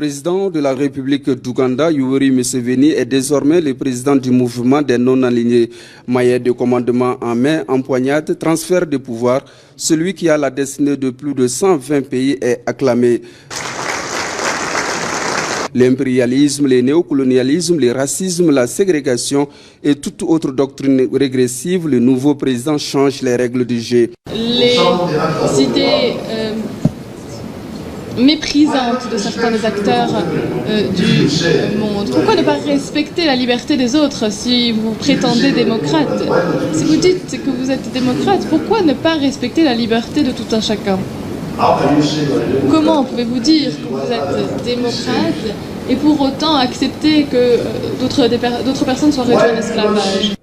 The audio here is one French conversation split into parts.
Président de la République d'Ouganda, Yoweri Museveni, est désormais le président du mouvement des non-alignés. Maillet de commandement en main, empoignade, transfert de pouvoir, celui qui a la destinée de plus de 120 pays est acclamé. L'impérialisme, le néocolonialisme, le racisme, la ségrégation et toute autre doctrine régressive, le nouveau président change les règles du jeu. Les idées méprisantes de certains acteurs du monde. Pourquoi ne pas respecter la liberté des autres si vous prétendez démocrate? Si vous dites que vous êtes démocrate, pourquoi ne pas respecter la liberté de tout un chacun? Comment pouvez-vous dire que vous êtes démocrate et pour autant accepter que d'autres personnes soient réduites en esclavage?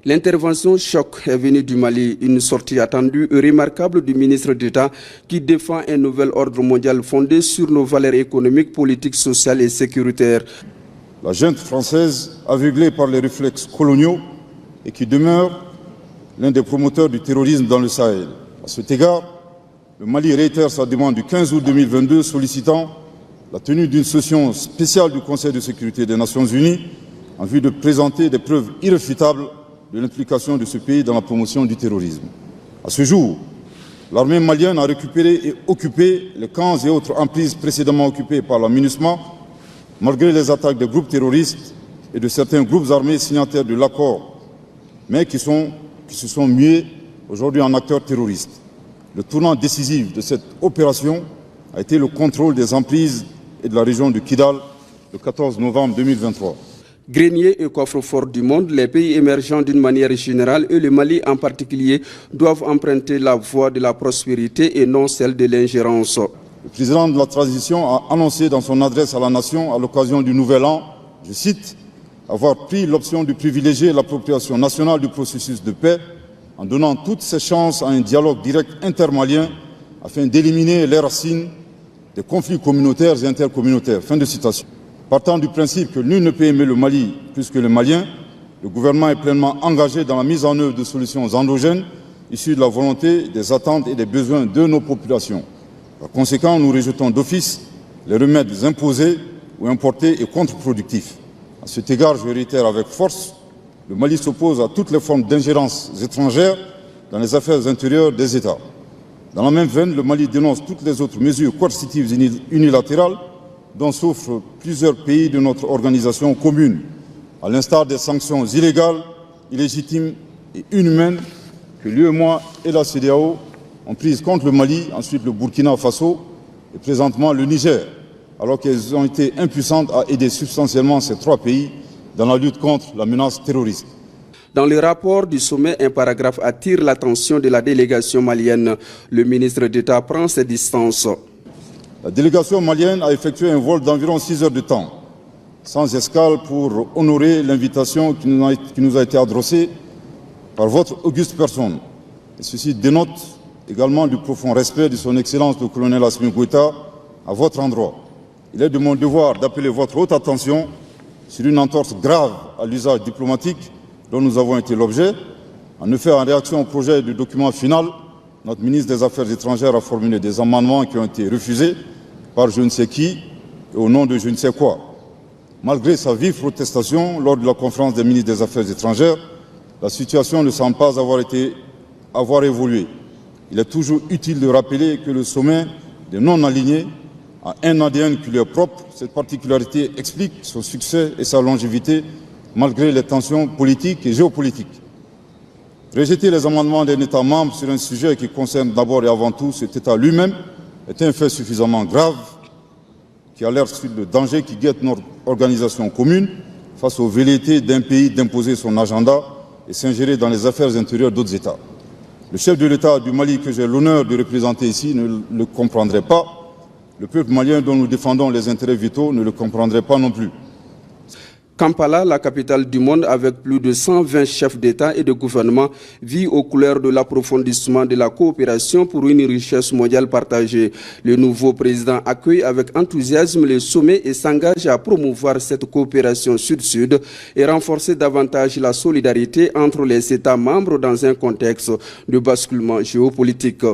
L'intervention choc est venue du Mali, une sortie attendue et remarquable du ministre d'État qui défend un nouvel ordre mondial fondé sur nos valeurs économiques, politiques, sociales et sécuritaires. La junte française, aveuglée par les réflexes coloniaux et qui demeure l'un des promoteurs du terrorisme dans le Sahel. À cet égard, le Mali réitère sa demande du 15 août 2022 sollicitant la tenue d'une session spéciale du Conseil de sécurité des Nations Unies en vue de présenter des preuves irréfutables de l'implication de ce pays dans la promotion du terrorisme. À ce jour, l'armée malienne a récupéré et occupé les camps et autres emprises précédemment occupées par la MINUSMA, malgré les attaques des groupes terroristes et de certains groupes armés signataires de l'accord, mais qui se sont mués aujourd'hui en acteurs terroristes. Le tournant décisif de cette opération a été le contrôle des emprises et de la région de Kidal le 14 novembre 2023. Grenier et coffre-fort du monde, les pays émergents d'une manière générale et le Mali en particulier doivent emprunter la voie de la prospérité et non celle de l'ingérence. Le président de la transition a annoncé dans son adresse à la nation à l'occasion du Nouvel An, je cite, avoir pris l'option de privilégier l'appropriation nationale du processus de paix en donnant toutes ses chances à un dialogue direct intermalien afin d'éliminer les racines des conflits communautaires et intercommunautaires. Fin de citation. Partant du principe que nul ne peut aimer le Mali plus que les Maliens, le gouvernement est pleinement engagé dans la mise en œuvre de solutions endogènes issues de la volonté, des attentes et des besoins de nos populations. Par conséquent, nous rejetons d'office les remèdes imposés ou importés et contre-productifs. À cet égard, je réitère avec force, le Mali s'oppose à toutes les formes d'ingérence étrangères dans les affaires intérieures des États. Dans la même veine, le Mali dénonce toutes les autres mesures coercitives unilatérales dont souffrent plusieurs pays de notre organisation commune, à l'instar des sanctions illégales, illégitimes et inhumaines que l'UEMOA et la CEDEAO ont prises contre le Mali, ensuite le Burkina Faso et présentement le Niger, alors qu'elles ont été impuissantes à aider substantiellement ces trois pays dans la lutte contre la menace terroriste. Dans le rapport du sommet, un paragraphe attire l'attention de la délégation malienne. Le ministre d'État prend ses distances. La délégation malienne a effectué un vol d'environ 6 heures de temps, sans escale, pour honorer l'invitation qui nous a été adressée par votre auguste personne. Et ceci dénote également du profond respect de son Excellence le colonel Assimi Goïta à votre endroit. Il est de mon devoir d'appeler votre haute attention sur une entorse grave à l'usage diplomatique dont nous avons été l'objet. En effet, en réaction au projet du document final, notre ministre des Affaires étrangères a formulé des amendements qui ont été refusés par je ne sais qui et au nom de je ne sais quoi. Malgré sa vive protestation lors de la conférence des ministres des Affaires étrangères, la situation ne semble pas avoir évolué. Il est toujours utile de rappeler que le sommet des non-alignés a un ADN qui lui est propre. Cette particularité explique son succès et sa longévité malgré les tensions politiques et géopolitiques. Rejeter les amendements d'un État membre sur un sujet qui concerne d'abord et avant tout cet État lui-même est un fait suffisamment grave qui alerte sur le danger qui guette notre organisation commune face aux velléités d'un pays d'imposer son agenda et s'ingérer dans les affaires intérieures d'autres États. Le chef de l'État du Mali que j'ai l'honneur de représenter ici ne le comprendrait pas. Le peuple malien dont nous défendons les intérêts vitaux ne le comprendrait pas non plus. Kampala, la capitale du monde avec plus de 120 chefs d'État et de gouvernement, vit aux couleurs de l'approfondissement de la coopération pour une richesse mondiale partagée. Le nouveau président accueille avec enthousiasme le sommet et s'engage à promouvoir cette coopération sud-sud et renforcer davantage la solidarité entre les États membres dans un contexte de basculement géopolitique.